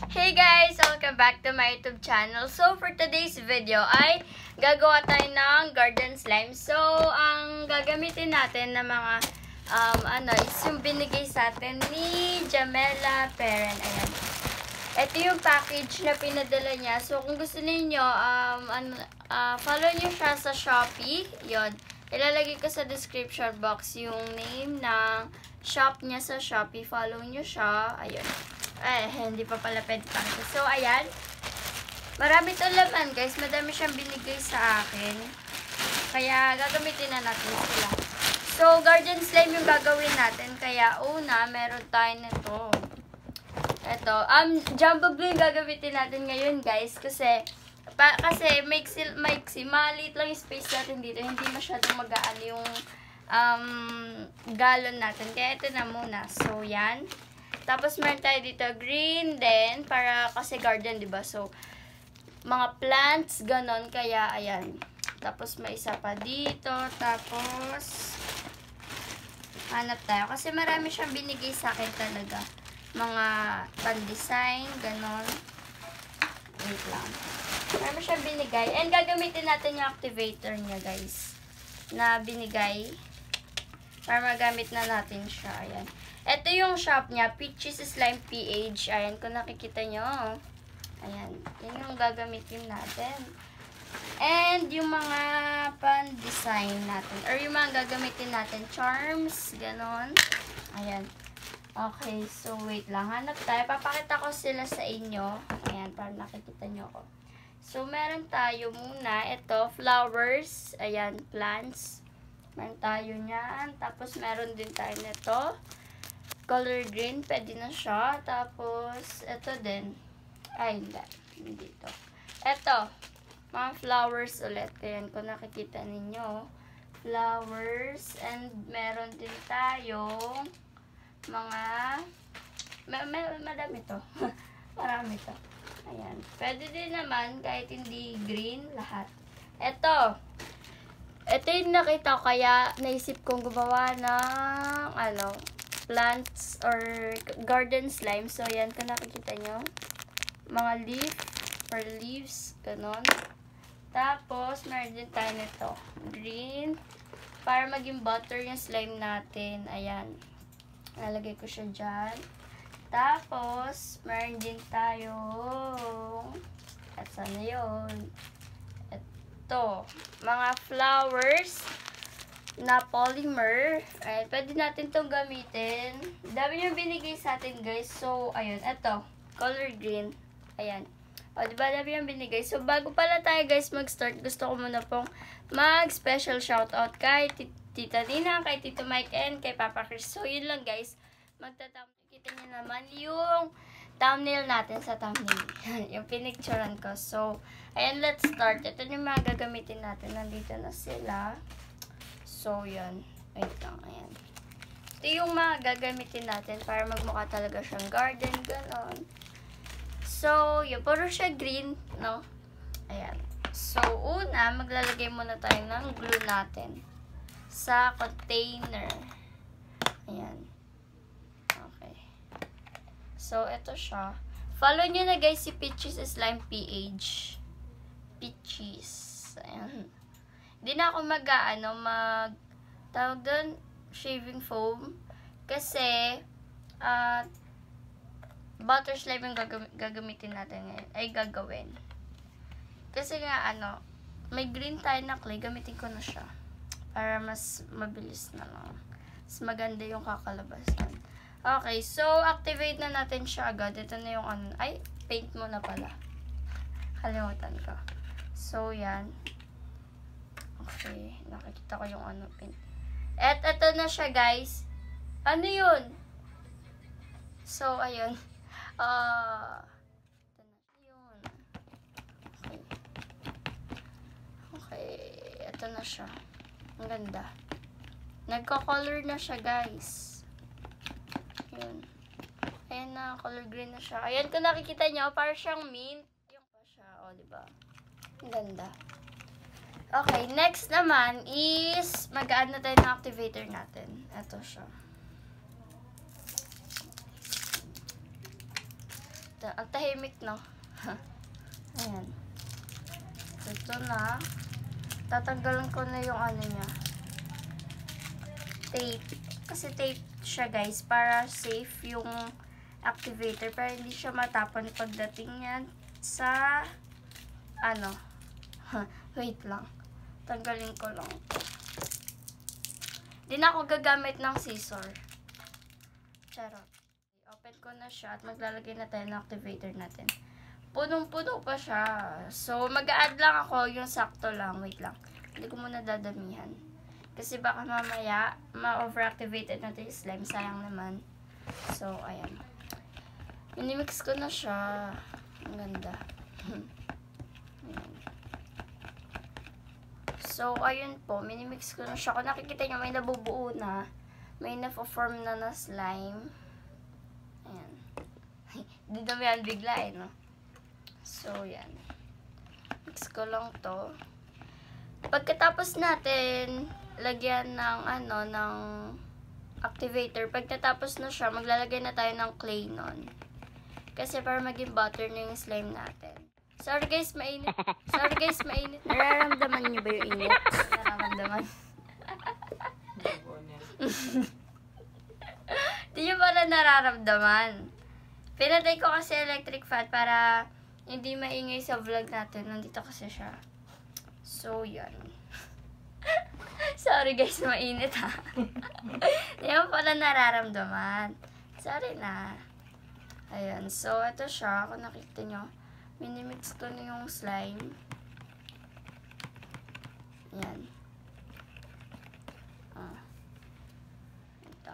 Hey guys! Welcome back to my YouTube channel. So, for today's video ay gagawa tayo ng garden slime. So, ang gagamitin natin na mga is yung binigay sa atin ni Jamela Perren. Ayan. Ito yung package na pinadala niya. So, kung gusto niyo follow niyo siya sa Shopee. Yon. Ilalagay ko sa description box yung name ng shop niya sa Shopee. Follow niyo siya. Ayun. Hindi pa pala pwede pa. So, ayan. Marami to laman, guys. Madami siyang binigay sa akin. Kaya, gagamitin na natin sila. So, garden slime yung gagawin natin. Kaya, una, meron tayo nito. Ito. Jumbo glue yung gagamitin natin ngayon, guys. Kasi maliit lang yung space natin dito. Hindi masyadong magaan yung galon natin. Kaya, ito na muna. So, yan. Tapos, meron tayo dito green din, para kasi garden, diba? So, mga plants, ganon. Kaya, ayan. Tapos, may isa pa dito. Tapos, hanap tayo. Kasi marami siyang binigay sa akin talaga. Mga pan-design, ganon. Wait lang. Marami siyang binigay. And, gagamitin natin yung activator niya, guys. Na binigay. Para magamit na natin siya. Ayan. Ito yung shop niya, Peaches Slime PH. Ayan, kung nakikita nyo. Ayan, yun yung gagamitin natin. And yung mga pan-design natin. Or yung mga gagamitin natin, charms, ganon. Ayan. Okay, so wait lang. Hanap tayo. Papakita ko sila sa inyo. Ayan, para nakikita nyo ko. So, meron tayo muna. Ito, flowers. Ayan, plants. Meron tayo niyan. Tapos, meron din tayo nito. Color green, pwede na siya. Tapos, ito din. Ay, hindi ito. Ito, mga flowers ulit. Ayan, kung nakikita ninyo. Flowers. And, meron din tayong mga, madami to. Marami to. Ayan. Pwede din naman, kahit hindi green, lahat. Ito yung nakita ko, kaya naisip kong gumawa ng, plants or garden slime. So, ayan, kung nakikita nyo. Mga leaves, ganon. Tapos, meron din tayo nito. Green. Para maging butter yung slime natin. Ayan. Nalagay ko siya dyan. Tapos, meron din tayo. At sana yun. Ito. Mga flowers na polymer. Ayan, pwede natin itong gamitin. Dami yung binigay sa atin, guys. So, ayun, ito, color green. Ayan. O, diba, dami yung binigay. So, bago pala tayo, guys, mag-start, gusto ko muna pong mag-special shoutout kay Tita Nina, kay Tito Mike, and kay Papa Chris. So, yun lang, guys. Kita niyo naman yung thumbnail natin sa thumbnail. Yung pinicturean ko. So, ayan, let's start. Ito yung mga gagamitin natin. Nandito na sila. So, yan. Wait lang. Ayan. Ito yung mga gagamitin natin para magmukha talaga siyang garden. Ganon. So, yun. Puro siya green, no? Ayan. So, una, maglalagay muna tayo ng glue natin sa container. Ayan. Okay. So, ito siya. Follow nyo na, guys, si Peaches Slime PH. Peaches. Ayan. Hindi na ako tawag doon, shaving foam. Kasi, butter slime yung gagamitin natin ngayon. Ay, gagawin. Kasi nga, may green tayo na clay. Gamitin ko na siya. Para mas mabilis na lang. Mas maganda yung kakalabasan. Okay, so, activate na natin siya agad. Ito na yung ay, paint mo na pala. Kalimutan ko. So, yan. Okay, nakikita ko yung paint. At ito na siya, guys. Ano yun? So, ayun. Ito na yun. Okay. Okay, ito na siya. Ang ganda. Nagko-color na siya, guys. Ayun. Ayan na, color green na siya. Ayan, kung nakikita nyo, parang siyang mint. Yung pa siya, diba? Ang ganda. Okay, next naman is mag-add na tayo ng activator natin. Ito siya. Ang tahimik, no? Ayan. Ito na. Tatanggalan ko na yung ano niya. Tape. Kasi tape siya, guys, para safe yung activator. Para hindi siya matapon pagdating yan sa ano. Wait lang. Tanggalin ko lang ito. Hindi na ako gagamit ng scissor. Charot. Open ko na siya at maglalagay na tayo ng activator natin. Punong-puno pa siya. So, mag-a-add lang ako yung sakto lang. Wait lang. Hindi ko muna dadamihan. Kasi baka mamaya, ma-overactivated natin yung slime. Sayang naman. So, ayan. Minimix ko na siya. Ang ganda. Ayan. So, ayun po. Minimix ko na siya. Kung nakikita nyo, may nabubuo na. May na-form na na slime. Ayan. Hindi naman yan bigla eh, no? So, yan. Mix ko lang to. Pagkatapos natin, lagyan ng, ano, ng activator. Pagkatapos na siya, maglalagay na tayo ng clay nun. Kasi para maging butter na yung slime natin. Sorry guys, mainit. Sorry guys, mainit. Nararamdaman niyo ba yung init? Nararamdaman. Di nyo pala nararamdaman. Pinatay ko kasi electric fan para hindi maingay sa vlog natin. Nandito kasi siya. So, yan. Sorry guys, mainit ha. Di mo pala nararamdaman. Sorry na. Ayan. So, ito siya. Kung nakita nyo, minimix ko na yung slime. Yan. Ito.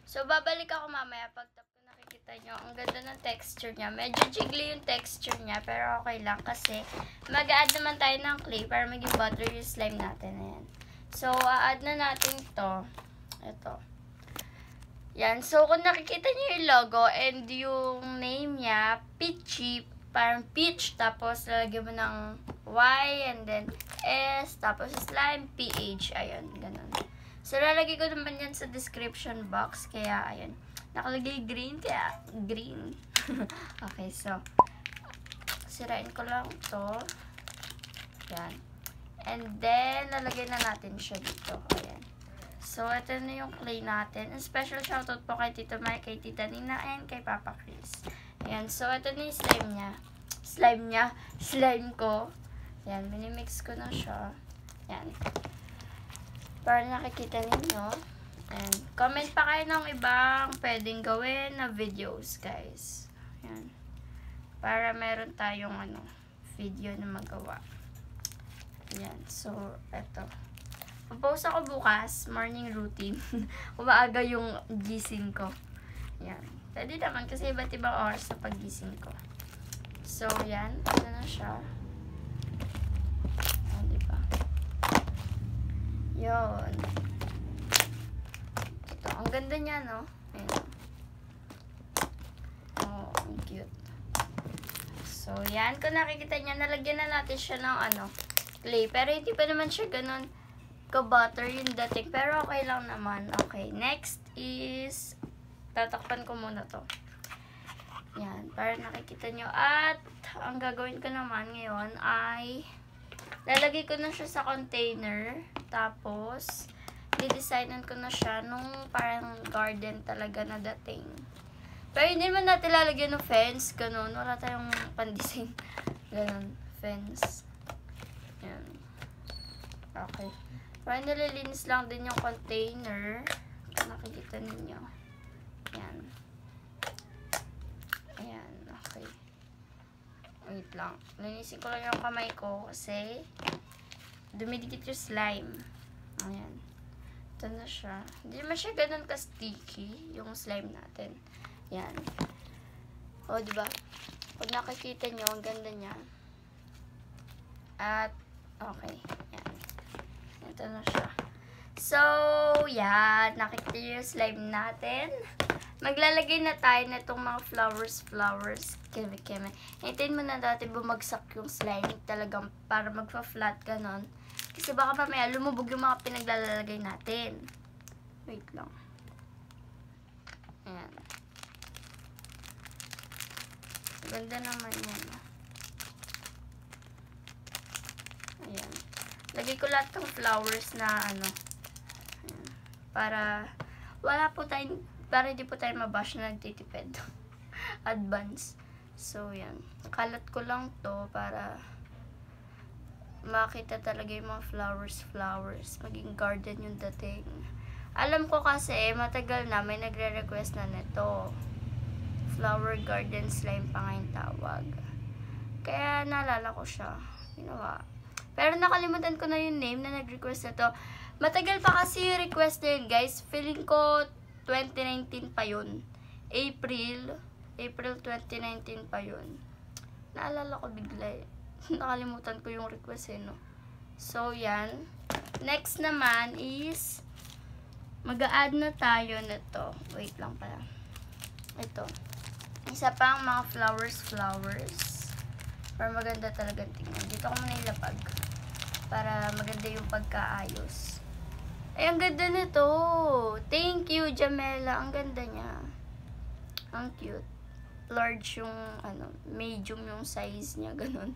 So, babalik ako mamaya pag nakikita nyo. Ang ganda ng texture niya. Medyo jiggly yung texture niya, pero okay lang kasi mag-add naman tayo ng clay para maging butter yung slime natin. Ayan. So, a-add na natin ito. Ito. Yan. So, kung nakikita nyo yung logo and yung name niya, Peachy, parang peach, tapos lalagyan mo ng Y, and then S, tapos slime, PH. Ayun, ganun. So, lalagay ko naman yan sa description box. Kaya, ayun. Nakalagay green, kaya green. Okay, so, sirain ko lang to. Yan. And then, lalagay na natin siya dito. Ayan. So, ito na yung clay natin. And special shoutout po kay Tito Mike, kay Tita Nina, and kay Papa Chris. Ayan. So, ito na yung slime niya. Slime ko. Ayan. Minimix ko na siya. Ayan. Para nakikita ninyo. And comment pa kayo ng ibang pwedeng gawin na videos, guys. Ayan. Para meron tayong video na magawa. Ayan. So, eto. Post ako bukas, morning routine. Umaaga yung gising ko. Ayan. Pwede naman kasi iba't ibang oras sa paggising ko. So, yan. Ano na siya. Oh, diba? Yun. Ito. Ang ganda niya, no? Ayan. Oh, ang cute. So, yan. Kung nakikita niya, nalagyan na natin siya ng clay. Pero hindi pa naman siya ganun ka-butter yung dating. Pero okay lang naman. Okay. Next is, tatakpan ko muna to. Yan. Para nakikita nyo. At, ang gagawin ko naman ngayon ay, lalagay ko na siya sa container. Tapos, didesignan ko na siya nung parang garden talaga na dating. Pero hindi naman natin lalagyan ng fence. Ganun. Wala tayong pandesign. Ganun. Fence. Yan. Okay. Parang nalilinis lang din yung container. Kung nakikita ninyo. Yan. Ayan. Okay. Wait lang. Linisin ko lang yung kamay ko kasi dumidikit yung slime. Ayan. Ito na siya. Hindi naman siya ganun ka-sticky yung slime natin. Yan. O, diba? Pag nakikita nyo, ang ganda niya. At, okay. Yan. Ito na siya. So, yan. Nakikita nyo yung slime natin. Maglalagay na tayo na itong mga flowers. Keme. Hintayin mo na dati bumagsak yung slime. Talagang para magpa-flat ganon. Kasi baka mamaya lumubog yung mga pinaglalagay natin. Wait lang. Ayan. Ganda naman yan. Ayan. Lagay ko lahat ng flowers na ano. Ayan. Para hindi po tayo mabash na nagtitipid. Advance. So, yan. Kalat ko lang to para makita talaga yung mga flowers. Maging garden yung dating. Alam ko kasi, matagal na may nagre-request na nito. Flower garden slime pa nga yung tawag. Kaya naalala ko siya. Ginawa. Pero nakalimutan ko na yung name na nag-request na to. Matagal pa kasi yung request na yun, guys. Feeling ko 2019 pa yun. April 2019 pa yun. Naalala ko bigla eh. Nakalimutan ko yung request eh, no? So, yan. Next naman is mag-a-add na tayo na to. Wait lang pala. Ito. Isa pang mga flowers. Para maganda talaga tingnan. Dito ko muna ilapag. Para maganda yung pagkaayos. Ay, ang ganda nito. Thank you, Jamela. Ang ganda niya. Ang cute. Large yung, medium yung size niya. Ganun.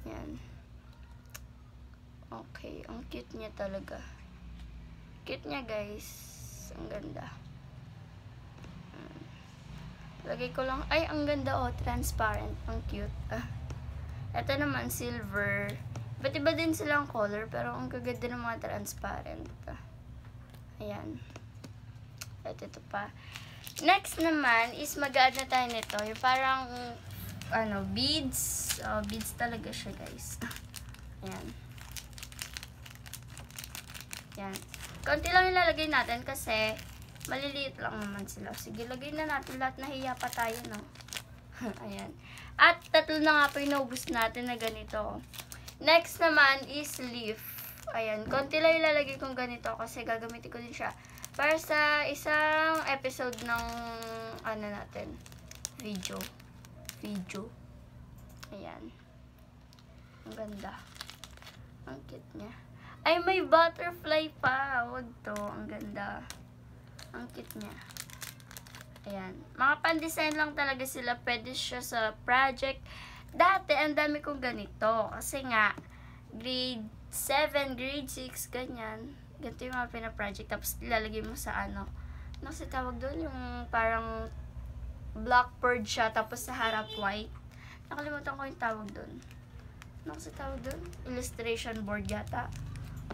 Yan. Okay. Ang cute niya talaga. Cute niya, guys. Ang ganda. Lagay ko lang. Ay, ang ganda, oh. Transparent. Ang cute. Ito naman, silver. Ba't iba din silang color, pero ang gaganda ng mga transparent. Ayan. At ito pa. Next naman is mag-add na tayo nito. Yung parang, beads. Beads talaga siya, guys. Ayan. Ayan. Konti lang ilalagay natin kasi maliliit lang naman sila. Sige, lagay na natin lahat. Nahiya pa tayo, no? Ayan. At tatlo na nga po yung naubos natin na ganito. Next naman is leaf. Ayan. Konti lang ilalagay kong ganito kasi gagamitin ko din siya para sa isang episode ng natin. Video. Ayan. Ang ganda. Ang cute niya. Ay, may butterfly pa. Wag to. Ang ganda. Ang cute niya. Ayan. Mga pan-design lang talaga sila. Pwede siya sa project. Dati, ang dami kong ganito. Kasi nga, grade 7, grade 6, ganyan. Ganito yung mga pina-project. Tapos, ilalagay mo sa kasi tawag doon yung parang blackboard siya. Tapos, sa harap white. Nakalimutan ko yung tawag doon. Kasi tawag doon? Illustration board yata.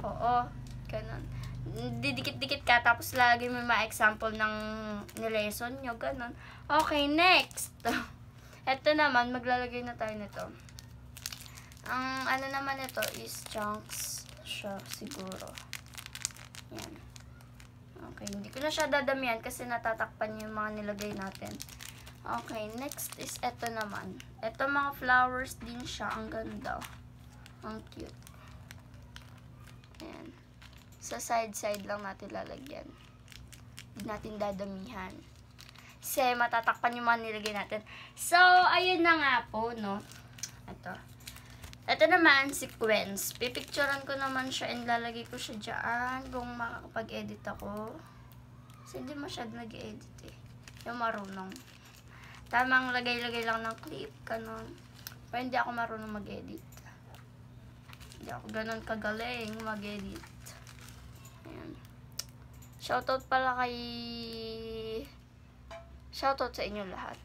Oo. Ganon. Didikit-dikit ka, tapos lagi may mga example ng lesson nyo, ganun. Okay, next. Ito naman, maglalagay na tayo nito. Ang naman ito is chunks siya, siguro. Yan. Okay, hindi ko na siya dadamihan kasi natatakpan yung mga nilagay natin. Okay, next is ito naman. Ito mga flowers din siya, ang ganda. Ang cute. Ayan. Sa side lang natin lalagyan. Hindi natin dadamihan. Kasi matatakpan yung mga nilagay natin. So, ayun na nga po, no? Ito naman, sequence. Pipicturean ko naman siya and lalagay ko siya dyan kung makakapag-edit ako. Kasi hindi masyado nag-edit eh. Yung marunong. Tamang lagay-lagay lang ng clip, ganun. Pero hindi ako marunong mag-edit. Hindi ako ganun kagaling mag-edit. Ayan. Shoutout pala shoutout sa inyo lahat.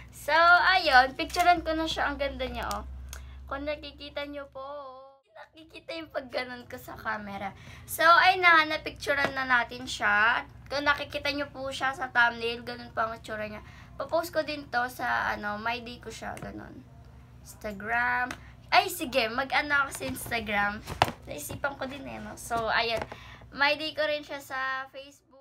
So, ayun. Picturean ko na siya. Ang ganda niya, oh. Kung nakikita nyo po, nakikita yung pag ganun ko sa camera. So, ayun na, napicturean na natin siya. Kung nakikita nyo po siya sa thumbnail, ganun pa ang itsura niya. Papost ko din to sa, my day ko siya, ganun. Instagram. Ay, sige, mag-ano ako sa Instagram. Naisipan ko din eh, no? So, ayun. My day ko rin siya sa Facebook.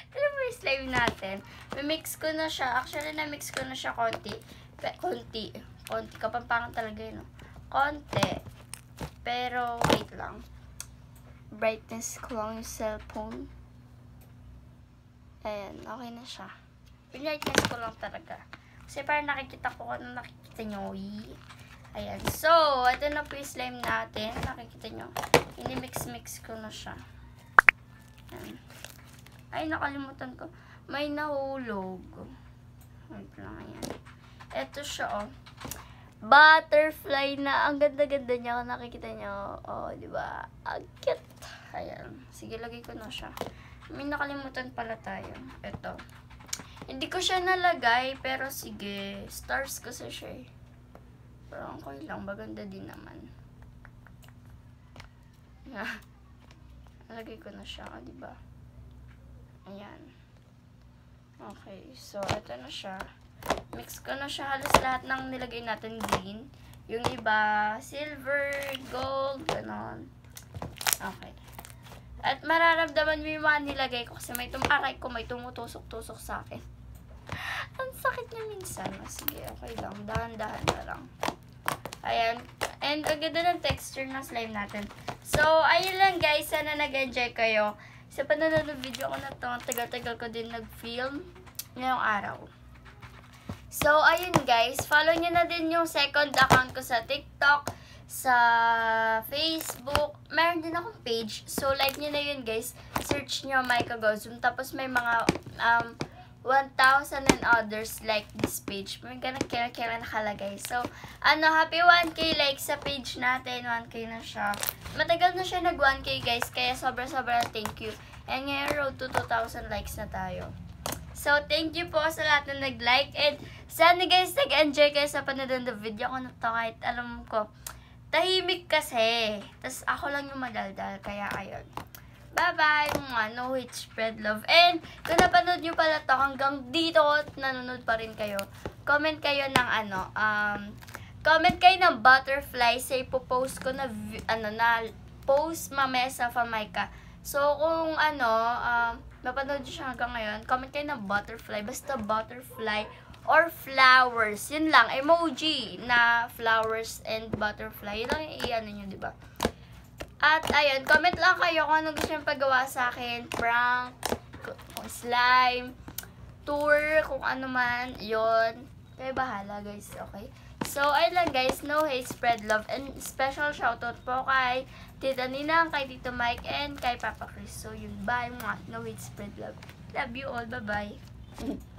Ano mo yung slime natin? Mix ko na siya. Actually, na-mix ko na siya konti. Kapampangan talaga yun, no? Konti. Pero, wait lang. Brightness ko lang yung cellphone. Ayan, okay na siya. Brightness ko lang talaga. Kasi parang nakikita ko kung ano nakikita nyo. Ayan. So, ito na po yung slime natin. Nakikita nyo. Ini-mix ko na siya. Ayan. Ay, nakalimutan ko. May nahulog. Wait lang, ayan. Ito siya, oh. Butterfly na. Ang ganda-ganda niya. Kung nakikita niyo, oh, di ba? Ang cute. Ayan. Sige, lagay ko na siya. May nakalimutan pala tayo. Ito. Hindi ko siya nalagay, pero sige. Stars kasi siya eh. Pero okay lang. Maganda din naman. Nalagay ko na siya, di ba? Ayan. Okay. So, ito na siya. Mix ko na siya. Halos lahat ng nilagay natin green. Yung iba, silver, gold, ganon. Okay. At mararamdaman mo yung mga nilagay ko kasi may aray ko, may tumutusok-tusok sa akin. Ang sakit niya minsan. Sige, okay lang. Dahan-dahan na lang. Ayan. And ang ganda ng texture ng slime natin. So, ayun lang guys. Sana nag-enjoy kayo. Sa panonood ng video ko na to, tagal-tagal ko din nag-film ngayong araw. So, ayun guys. Follow nyo na din yung second account ko sa TikTok, sa Facebook. Meron din akong page. So, like nyo na yun, guys. Search nyo Micah Gozum. Tapos, may mga 1,000 and others like this page. May ganang kaya nakalagay. So, happy 1K likes sa page natin. 1K na siya. Matagal na siya nag 1K, guys. Kaya, sobra-sobra thank you. And ngayon, road to 2,000 likes na tayo. So, thank you po sa lahat na nag-like. And, sana guys, nag-enjoy kayo sa panonood ng video ko na to. Kahit alam ko, tahimik kasi. Tapos ako lang yung madaldal. Kaya ayun. Bye-bye. No hate, spread love. And kung napanood nyo pala to hanggang dito at nanonood pa rin kayo, comment kayo ng comment kayo ng butterfly. Say post ko na post mamaya sa Famika. So kung napanood nyo siya hanggang ngayon, comment kayo ng butterfly. Basta butterfly or flowers. Yun lang. Emoji na flowers and butterfly. Yun lang yung i-ano nyo, diba? At, ayun. Comment lang kayo kung ano gusto nyo pagawa sa akin. Prank, kung slime, tour, kung ano man. Yun. Kayo bahala, guys. Okay? So, ayun lang, guys. No hate, spread love. And special shoutout po kay Tita Ninang, kay Tito Mike, and kay Papa Chris. So, yun. Bye, mga. No hate, spread love. Love you all. Bye-bye.